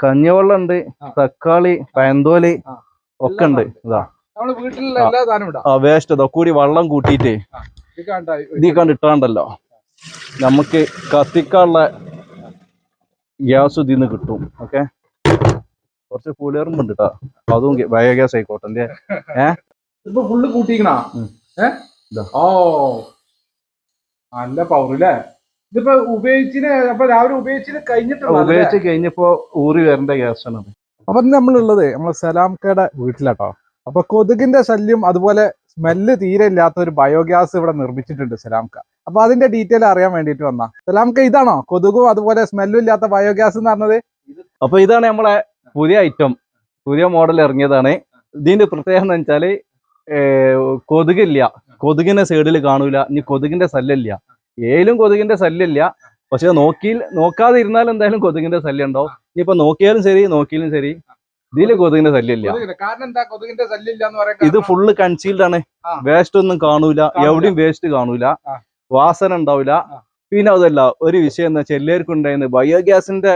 കഞ്ഞിവെള്ളം ഉണ്ട്, തക്കാളി, പയന്തോല് ഒക്കെ ഉണ്ട്. ഇതാ വേസ്റ്റ് ഇതാ കൂടി വെള്ളം കൂട്ടിയിട്ട് ഇതീ കണ്ടിട്ടാണ്ടല്ലോ നമുക്ക് കത്തിക്കാനുള്ള ഗ്യാസ് ഇതിന്ന് കിട്ടും. ഓക്കെ, കുറച്ച് പുളിയറുമ്പുണ്ട് കേട്ടോ, അതും ബയോഗ്യാസ് ആയിക്കോട്ടെ. ഫുള്ള് കൂട്ടിക്കണ നല്ല പവറല്ലേ ഇതിപ്പോ ഉപയോഗിച്ചിന്. അപ്പൊ രാവിലെ ഉപയോഗിച്ച് കഴിഞ്ഞപ്പോ ഊറി വരേണ്ട ഗ്യാസ് ആണ്. അപ്പൊ നമ്മളുള്ളത് നമ്മളെ സലാംക്കയുടെ വീട്ടിലാട്ടോ. അപ്പൊ കൊതുകിന്റെ ശല്യം അതുപോലെ സ്മെല്ല് തീരെ ഇല്ലാത്ത ഒരു ബയോഗ്യാസ് ഇവിടെ നിർമ്മിച്ചിട്ടുണ്ട് സലാംക്ക. അപ്പൊ അതിന്റെ ഡീറ്റെയിൽ അറിയാൻ വേണ്ടിട്ട് വന്ന സലാംക്ക, ഇതാണോ കൊതുകും അതുപോലെ സ്മെല്ലും ഇല്ലാത്ത ബയോഗ്യാസ് എന്ന് പറഞ്ഞത്? അപ്പൊ ഇതാണ് നമ്മളെ പുതിയ ഐറ്റം, പുതിയ മോഡൽ ഇറങ്ങിയതാണ്. ഇതിന്റെ പ്രത്യേകത എന്ന് വെച്ചാല് കൊതുകില്ല, കൊതുകിന്റെ സൈഡിൽ കാണൂല, ഇനി കൊതുകിന്റെ ശല്യമില്ല. ഏലും കൊതുകിന്റെ ശല്യമില്ല, പക്ഷെ നോക്കാതെ ഇരുന്നാലും എന്തായാലും കൊതുകിന്റെ ശല്യം ഉണ്ടാവും. ഇനിയിപ്പോ നോക്കിയാലും ശരി നോക്കിയാലും ശരി ഇതില് കൊതുകിന്റെ ശല്യമില്ല. ഇത് ഫുള്ള് കൺസീൽഡ് ആണ്, വേസ്റ്റ് ഒന്നും കാണൂല, എവിടെയും വേസ്റ്റ് കാണൂല, വാസന ഉണ്ടാവില്ല. പിന്നെ അതല്ല ഒരു വിഷയം എന്താ വെച്ചാൽ എല്ലാവർക്കും ഉണ്ടായിരുന്നു ബയോഗ്യാസിന്റെ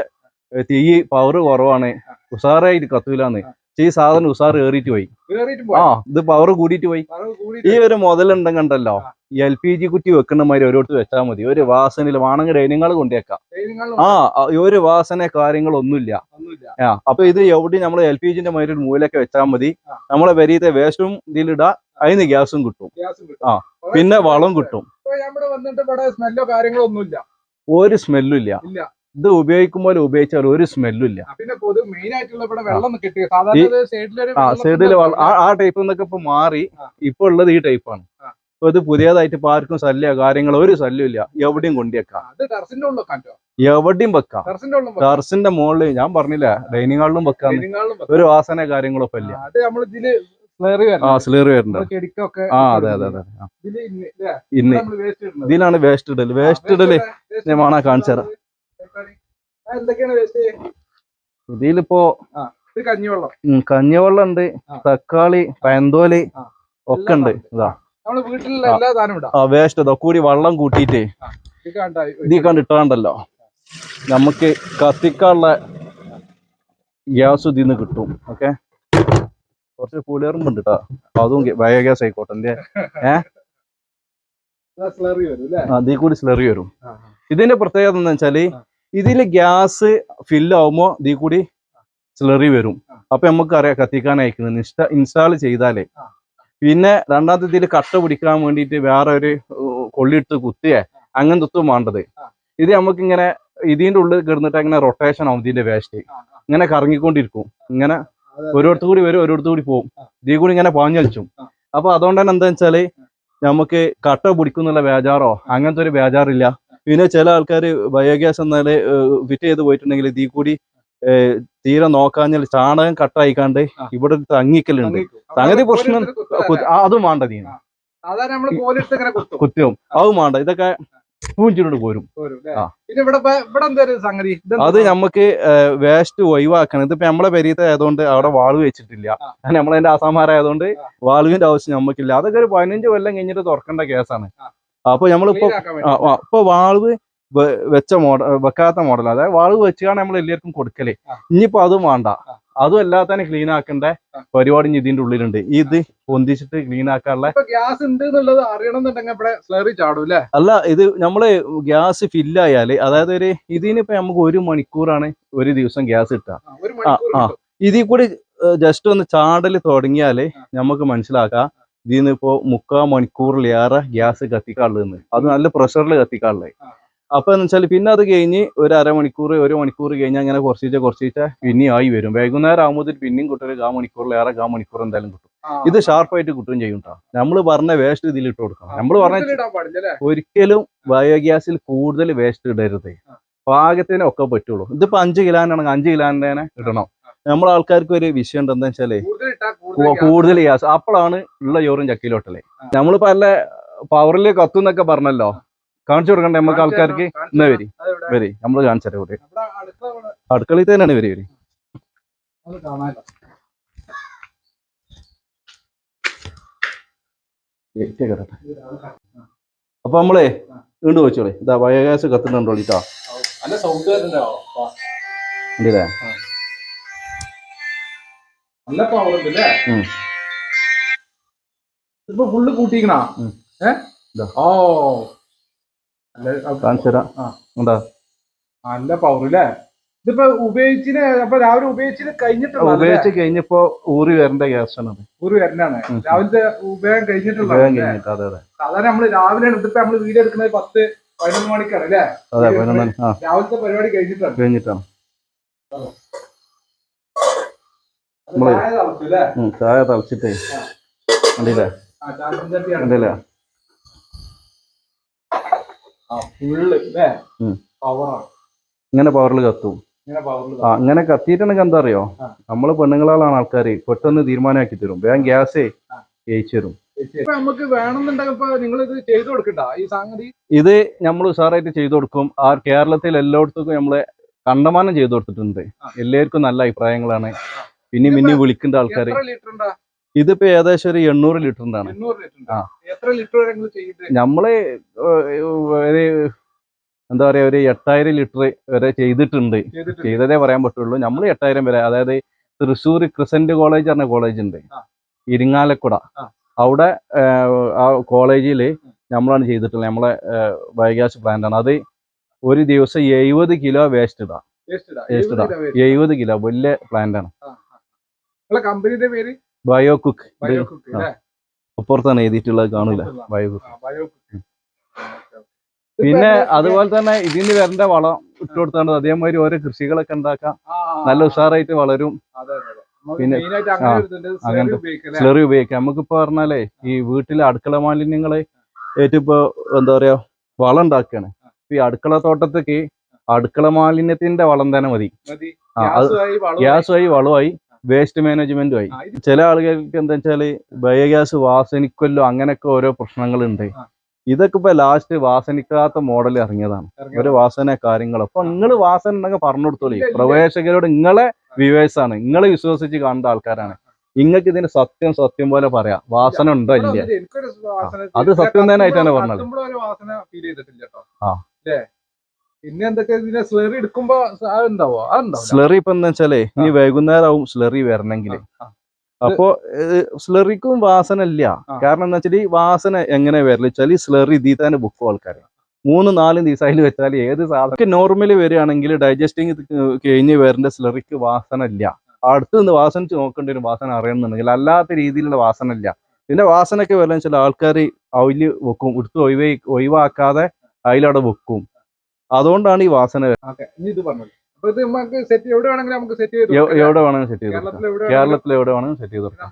തീ പവർ കുറവാണ്, ഉഷാറായിട്ട് കത്തൂലാന്ന്. ഈ സാധനം ഉഷാർ ഏറിയിട്ട് പോയി. ഇത് പവർ കൂടിയിട്ട് പോയി. ഈ ഒരു മുതലുണ്ടെങ്കിൽ ഉണ്ടല്ലോ LPG കുറ്റി വെക്കുന്ന മാതിരി ഓരോരുത്തർ വെച്ചാൽ മതി. ഒരു വാസനയിൽ വേണമെങ്കിൽ ഡൈനിങ്ങൾ കൊണ്ടുവെക്കാം. ഒരു വാസന കാര്യങ്ങളൊന്നുമില്ല. അപ്പൊ ഇത് എവിടെ നമ്മൾ LPGന്റെ മാതിരി ഒരു മൂലൊക്കെ വെച്ചാൽ മതി. നമ്മളെ വരീത്തെ വേസ്റ്റും ഇതിലിടാ, അതിന് ഗ്യാസും കിട്ടും. പിന്നെ വളം കിട്ടും. ഒരു സ്മെല്ലും ഇല്ല. ഇത് ഉപയോഗിക്കുമ്പോൾ ഉപയോഗിച്ചാൽ ഒരു സ്മെല്ലും ഇല്ല. സൈഡില് ആ ടൈപ്പ് എന്നൊക്കെ ഇപ്പൊ മാറി, ഇപ്പൊ ഉള്ളത് ഈ ടൈപ്പാണ്. അപ്പൊ ഇത് പുതിയതായിട്ട് ഇപ്പൊ ആർക്കും ശല്യ കാര്യങ്ങളോ ഒരു ശല്യം ഇല്ല. എവിടെയും കൊണ്ടുവെക്കാം, എവിടെയും വെക്കാം. ടെറസിന്റെ മുകളിൽ ഞാൻ പറഞ്ഞില്ല, ഡൈനിങ് ഹാളിലും വെക്കാം. ഒരു വാസന കാര്യങ്ങളൊക്കെ ഇല്ല. സ്ലേറി വരണ്ട. അതെ അതെ അതെ. ഇതിലാണ് വേസ്റ്റ് ഇടല്. വേസ്റ്റ് ഇടല് ഞാൻ കാണിച്ചു തരാം. ഇതിലിപ്പോ കഞ്ഞിവെള്ളം ഉണ്ട്, തക്കാളി, പയന്തോല് ഒക്കെ ഉണ്ട്. ഇതാ വേസ്റ്റ് ഇതാ കൂടി വെള്ളം കൂട്ടിയിട്ട് ഇതീ കണ്ടിട്ടാണ്ടല്ലോ നമുക്ക് കത്തിക്കാനുള്ള ഗ്യാസ് ഇതിന്ന് കിട്ടും. ഓക്കെ, കുറച്ച് പുളിയറുമ്പുണ്ട് കേട്ടോ, അതും ബയോഗ്യാസ് ആയിക്കോട്ടെ. അതിൽ കൂടി സ്ലറി വരും. ഇതിന്റെ പ്രത്യേകത എന്ന് വെച്ചാല് ഇതില് ഗ്യാസ് ഫില്ലാവുമ്പോ ഇതിൽ കൂടി സ്ലറി വരും. അപ്പൊ നമുക്ക് അറിയാം കത്തിക്കാൻ അയക്കുന്നത് ഇൻസ്റ്റാൾ ചെയ്താലേ. പിന്നെ രണ്ടാമത്തെ ഇതിൽ കട്ട പിടിക്കാൻ വേണ്ടിയിട്ട് വേറെ ഒരു കൊള്ളിയെടുത്ത് കുത്തിയേ അങ്ങനത്തെ ഒത്തും വേണ്ടത്. ഇത് നമുക്ക് ഇങ്ങനെ ഇതിന്റെ ഉള്ളിൽ കിടന്നിട്ട് അങ്ങനെ റൊട്ടേഷൻ ആവും. ഇതിന്റെ വേസ്റ്റ് ഇങ്ങനെ കറങ്ങിക്കൊണ്ടിരിക്കും. ഇങ്ങനെ ഓരോരുത്തർ കൂടി വരും, ഓരോരുത്തർ കൂടി പോകും. ഇതിൽ കൂടി ഇങ്ങനെ പാഞ്ഞു കളിച്ചും. അപ്പൊ അതുകൊണ്ട് തന്നെ എന്താ വെച്ചാല് നമുക്ക് കട്ട പിടിക്കുന്നുള്ള ബേജാറോ അങ്ങനത്തെ ഒരു ബേജാറില്ല. പിന്നെ ചില ആൾക്കാർ ബയോഗ്യാസ് എന്നാല് ഫിറ്റ് ചെയ്ത് പോയിട്ടുണ്ടെങ്കിൽ ഇതിൽ കൂടി തീരെ നോക്കാഞ്ഞാൽ ചാണകം കട്ടായിക്കാണ്ട് ഇവിടെ തങ്ങിക്കലുണ്ട്. സംഗതി പ്രശ്നം അതും വേണ്ട. നീ കുത്തിയും അതും വേണ്ട. ഇതൊക്കെ പൂഞ്ചിനോട് പോരും. അത് നമുക്ക് വേസ്റ്റ് ഒഴിവാക്കണം. ഇതിപ്പോ നമ്മളെ പെരീത്തെ ആയതുകൊണ്ട് അവിടെ വാൾവ് വെച്ചിട്ടില്ല. നമ്മളതിന്റെ ആസാമാരായതുകൊണ്ട് വാൾവിന്റെ ആവശ്യം നമുക്കില്ല. അതൊക്കെ ഒരു 15 കൊല്ലം കഴിഞ്ഞിട്ട് തുറക്കേണ്ട കേസാണ്. അപ്പൊ നമ്മളിപ്പോ വാൾവ് വെച്ച വെക്കാത്ത മോഡൽ, അതായത് വാൾവ് വെച്ചാണ് നമ്മൾ എല്ലാവർക്കും കൊടുക്കല്. ഇനിയിപ്പോ അതും വേണ്ട, അതും അല്ലാതെ ക്ലീൻ ആക്കേണ്ട പരിപാടി ഇതിന്റെ ഉള്ളിലുണ്ട്. ഇത് പൊന്തിച്ചിട്ട് ക്ലീൻ ആക്കാനുള്ള ഗ്യാസ് ഉണ്ട് എന്നുള്ളത് അറിയണമെന്നുണ്ടെങ്കിൽ അല്ല, ഇത് നമ്മള് ഗ്യാസ് ഫില്ലായാല്, അതായത് ഇതിനിപ്പോ നമുക്ക് 1 മണിക്കൂറാണ് ഒരു ദിവസം ഗ്യാസ് കിട്ടുക. ഇതിൽ കൂടി ജസ്റ്റ് ഒന്ന് ചാടല് തുടങ്ങിയാല് നമുക്ക് മനസ്സിലാക്കാം ഇതിന്നിപ്പോ 3/4 മണിക്കൂറിലേറെ ഗ്യാസ് കത്തിക്കാനുള്ളതെന്ന്. അത് നല്ല പ്രഷറിൽ കത്തിക്കാനുള്ളത്. അപ്പൊ എന്ന് വെച്ചാൽ പിന്നെ അത് കഴിഞ്ഞ് ഒരു അരമണിക്കൂർ 1 മണിക്കൂർ കഴിഞ്ഞ് അങ്ങനെ കുറച്ചിട്ട് പിന്നെയും ആയി വരും. വൈകുന്നേരം ആകുമ്പോൾ പിന്നെയും കിട്ടും. 1/4 മണിക്കൂറിലേറെ 1/4 മണിക്കൂർ എന്തായാലും കിട്ടും. ഇത് ഷാർപ്പായിട്ട് കിട്ടുകയും ചെയ്യും കേട്ടോ. നമ്മൾ പറഞ്ഞ വേസ്റ്റ് ഇതിൽ ഇട്ട് കൊടുക്കണം. നമ്മൾ പറഞ്ഞ ഒരിക്കലും ബയോഗ്യാസിൽ കൂടുതൽ വേസ്റ്റ് ഇടരുത്. പാകത്തിനെ ഒക്കെ പറ്റുള്ളൂ. ഇതിപ്പോ 5 കിലോനാണെങ്കിൽ 5 കിലോനെ ഇടണം. നമ്മളെ ആൾക്കാർക്ക് ഒരു വിഷയം എന്താ വെച്ചാല് കൂടുതൽ ഗ്യാസ് അപ്പോഴാണ് ഉള്ള ചോറും ചക്കിലോട്ടല്ലേ. നമ്മളിപ്പോ നല്ല പവറിൽ കത്തുന്നൊക്കെ പറഞ്ഞല്ലോ, കാണിച്ചു കൊടുക്കണ്ടേ നമുക്ക് ആൾക്കാർക്ക്? എന്നാ വരി നമ്മള് കാണിച്ചു തരാം. കൂടെ അടുക്കളയിൽ തന്നെയാണ് വരി. അപ്പൊ നമ്മളെ വീണ്ടും വെച്ചോളേ. ഇതാ ബയോഗ്യാസ് കത്തുന്നുണ്ടോളിട്ടാ. നല്ല പവർ ഉണ്ട് അല്ലേ? ഇപ്പൊ ഫുള്ള് കൂട്ടിക്കണാ? ഓ നല്ല പവർ അല്ലേ? ഇതിപ്പോ ഉപയോഗിച്ചിന് അപ്പൊ രാവിലെ ഉപയോഗിച്ചിട്ട് ഉപയോഗിച്ച് കഴിഞ്ഞപ്പോ ഊറി വരേണ്ട ഗ്യാസാണ്. ഊറി വരണാണ് രാവിലത്തെ ഉപയോഗം കഴിഞ്ഞിട്ടുള്ള. സാധാരണ നമ്മള് രാവിലെ ഇതിപ്പോ നമ്മള് വീഡിയോ എടുക്കുന്നത് 10-11 മണിക്കാണ് അല്ലേ? രാവിലത്തെ പരിപാടി കഴിഞ്ഞിട്ടാണ്. ചായ തളിച്ചിട്ടേ കണ്ടില്ലേ? ഇങ്ങനെ പവറിൽ കത്തും. അങ്ങനെ കത്തിയിട്ടുണ്ടെങ്കിൽ എന്താ അറിയോ, നമ്മള് പെണ്ണുങ്ങളാണ് ആൾക്കാര് പെട്ടെന്ന് തീരുമാനമാക്കി തരും. വേഗം ഗ്യാസേ ജയിച്ചു തരും. നമുക്ക് ഇത് നമ്മൾ ഉഷാറായിട്ട് ചെയ്തു കൊടുക്കും. കേരളത്തിൽ എല്ലായിടത്തും നമ്മള് കണ്ടമാനം ചെയ്തു കൊടുത്തിട്ടുണ്ട്. എല്ലാവർക്കും നല്ല അഭിപ്രായങ്ങളാണ്. പിന്നെ വിളിക്കേണ്ട ആൾക്കാര്. ഇതിപ്പോ ഏകദേശം ഒരു 800 ലിറ്ററിൻ്റെയാണ്. നമ്മള് എന്താ പറയാ ഒരു 8000 ലിറ്റർ വരെ ചെയ്തിട്ടുണ്ട്. ചെയ്തതേ പറയാൻ പറ്റുള്ളൂ. നമ്മൾ 8000 വരെ. അതായത് തൃശ്ശൂർ ക്രിസന്റ് കോളേജ് പറഞ്ഞ കോളേജ് ഉണ്ട്, ഇരിങ്ങാലക്കുട. അവിടെ ആ കോളേജിൽ നമ്മളാണ് ചെയ്തിട്ടുള്ളത്. നമ്മളെ ബയോഗ്യാസ് പ്ലാന്റ് ആണ്. അത് ഒരു ദിവസം 70 കിലോ വേസ്റ്റ് ഇടാം. 70 കിലോ വലിയ പ്ലാന്റ് ആണ്. കമ്പനിയുടെ പേര് ബയോ കുക്ക്. അപ്പുറത്താണ് എഴുതിയിട്ടുള്ളത്, കാണൂല. Bio cook. പിന്നെ അതുപോലെ തന്നെ ഇതിന് വരേണ്ട വളം ഇട്ട് കൊടുത്താണ്ട് അതേമാതിരി ഓരോ കൃഷികളൊക്കെ ഉണ്ടാക്കാം. നല്ല ഉഷാറായിട്ട് വളരും. പിന്നെ സ്ലറി ഉപയോഗിക്കാം. നമുക്കിപ്പോ പറഞ്ഞാലേ ഈ വീട്ടിലെ അടുക്കള മാലിന്യങ്ങളെ ഏറ്റിപ്പോ എന്താ പറയാ വളം ഉണ്ടാക്കുകയാണ്. ഈ അടുക്കള തോട്ടത്തേക്ക് അടുക്കള മാലിന്യത്തിന്റെ വളം തന്നെ മതി. ഗ്യാസുമായി വളമായി വേസ്റ്റ് മാനേജ്മെന്റുമായി. ചില ആളുകൾക്ക് എന്താ വെച്ചാല് ബയോഗ്യാസ് വാസനിക്കല്ലോ, അങ്ങനെയൊക്കെ ഓരോ പ്രശ്നങ്ങളുണ്ട്. ഇതൊക്കെ ഇപ്പൊ ലാസ്റ്റ് വാസനിക്കാത്ത മോഡൽ ഇറങ്ങിയതാണ്. ഒരു വാസന കാര്യങ്ങൾ. അപ്പൊ നിങ്ങൾ വാസന ഉണ്ടെങ്കിൽ പറഞ്ഞു കൊടുത്തോളി. പ്രവേശകരോട് നിങ്ങളെ വ്യൂവേഴ്സ് ആണ്, നിങ്ങളെ വിശ്വസിച്ച് കാണേണ്ട ആൾക്കാരാണ്. നിങ്ങൾക്ക് ഇതിന് സത്യം പോലെ പറയാം, വാസന ഉണ്ടോ ഇല്ല. അത് സത്യം തന്നെ ആയിട്ടാണ് പറഞ്ഞത്. പിന്നെ എന്തൊക്കെ സ്ലറി എടുക്കുമ്പോ സ്ലറി ഇപ്പൊ എന്താ വെച്ചാലേ ഇനി വൈകുന്നേരം ആവും സ്ലറി വരണമെങ്കിൽ. അപ്പോ സ്ലറിക്കും വാസന ഇല്ല. കാരണം എന്താ വെച്ചാൽ ഈ വാസന എങ്ങനെ വരല് വെച്ചാൽ ഈ സ്ലറി ഇതിൽ തന്നെ ബുക്കും ആൾക്കാർ 3-4 ദിവസം അതിൽ വെച്ചാൽ ഏത് സാധനം നോർമലി വരികയാണെങ്കിൽ ഡൈജസ്റ്റിങ് കഴിഞ്ഞ് വരേണ്ട സ്ലറിക്ക് വാസന ഇല്ല. അടുത്ത് നിന്ന് വാസനിച്ച് നോക്കേണ്ടി വരും വാസന അറിയണമെന്നുണ്ടെങ്കിൽ. അല്ലാത്ത രീതിയിലുള്ള വാസന ഇല്ല. പിന്നെ വാസനയൊക്കെ വരലെന്ന് വെച്ചാൽ ആൾക്കാർ അതില് വെക്കും, എടുത്ത് ഒഴിവാക്കാതെ അതിലവിടെ വെക്കും. അതുകൊണ്ടാണ് ഈ വാസന. എവിടെ വേണമെങ്കിലും സെറ്റ് ചെയ്ത് കേരളത്തിൽ എവിടെ വേണമെങ്കിലും സെറ്റ് ചെയ്ത് കൊടുക്കാം.